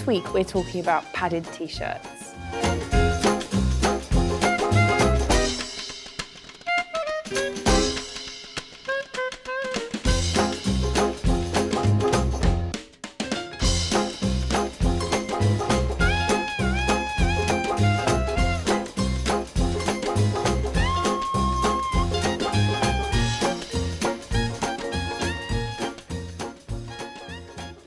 This week we're talking about padded t-shirts.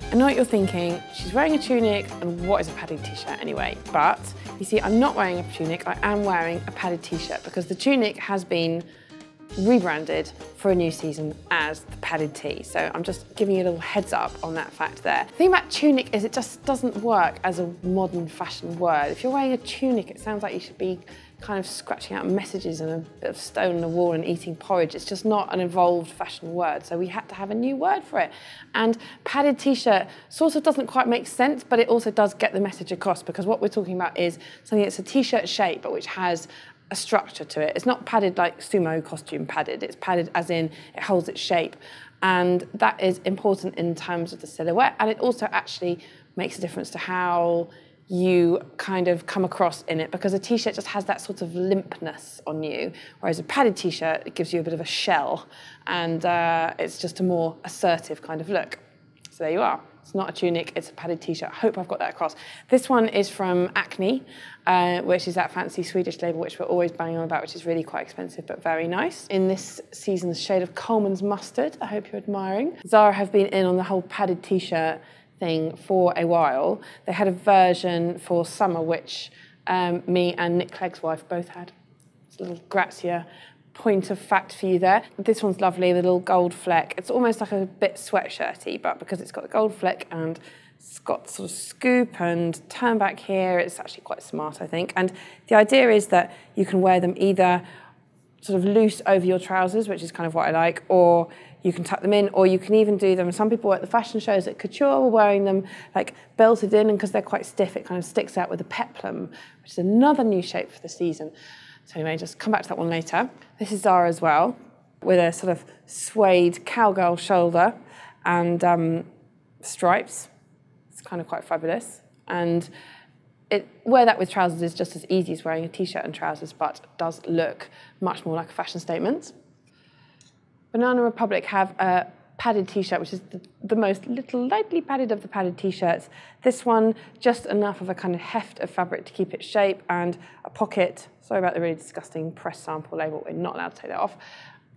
I know what you're thinking, she's wearing a tunic and what is a padded t-shirt anyway? But you see, I'm not wearing a tunic, I am wearing a padded t-shirt because the tunic has been rebranded for a new season as the padded tee. So I'm just giving you a little heads up on that fact there. The thing about tunic is it just doesn't work as a modern fashion word. If you're wearing a tunic, it sounds like you should be kind of scratching out messages and a bit of stone on the wall and eating porridge. It's just not an evolved fashion word, so we had to have a new word for it. And padded t-shirt sort of doesn't quite make sense, but it also does get the message across, because what we're talking about is something that's a t-shirt shape but which has a structure to it. It's not padded like sumo costume padded, it's padded as in it holds its shape. And that is important in terms of the silhouette, and it also actually makes a difference to how you kind of come across in it, because a t-shirt just has that sort of limpness on you, whereas a padded t-shirt, it gives you a bit of a shell, and it's just a more assertive kind of look. So there you are. It's not a tunic, it's a padded t-shirt. I hope I've got that across. This one is from Acne, which is that fancy Swedish label which we're always banging on about, which is really quite expensive but very nice. In this season's shade of Coleman's Mustard, I hope you're admiring. Zara have been in on the whole padded t-shirt thing for a while. They had a version for summer which me and Nick Clegg's wife both had. It's a little Grazia point of fact for you there. This one's lovely, the little gold fleck. It's almost like a bit sweatshirty, but because it's got the gold fleck and it's got sort of scoop and turn back here, it's actually quite smart, I think. And the idea is that you can wear them either sort of loose over your trousers, which is kind of what I like, or you can tuck them in, or you can even do them. Some people at the fashion shows at Couture were wearing them like belted in, and because they're quite stiff, it kind of sticks out with a peplum, which is another new shape for the season. So anyway, just come back to that one later. This is Zara as well, with a sort of suede cowgirl shoulder and stripes. It's kind of quite fabulous. And wear that with trousers is just as easy as wearing a t-shirt and trousers, but does look much more like a fashion statement. Banana Republic have a padded t-shirt, which is the most little lightly padded of the padded t-shirts. This one, just enough of a kind of heft of fabric to keep its shape, and a pocket, sorry about the really disgusting press sample label, we're not allowed to take that off,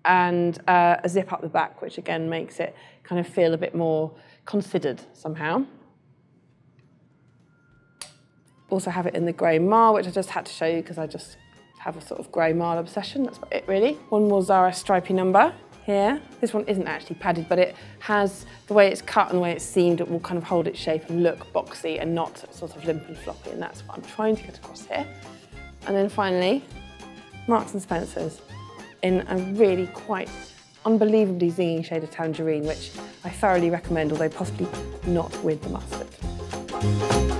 and a zip up the back, which again makes it kind of feel a bit more considered somehow. Also have it in the grey marl, which I just had to show you because I just have a sort of grey marl obsession, that's about it really. One more Zara stripy number here. This one isn't actually padded, but it has, the way it's cut and the way it's seamed, it will kind of hold its shape and look boxy and not sort of limp and floppy, and that's what I'm trying to get across here. And then finally, Marks and Spencer's in a really quite unbelievably zinging shade of tangerine, which I thoroughly recommend, although possibly not with the mustard.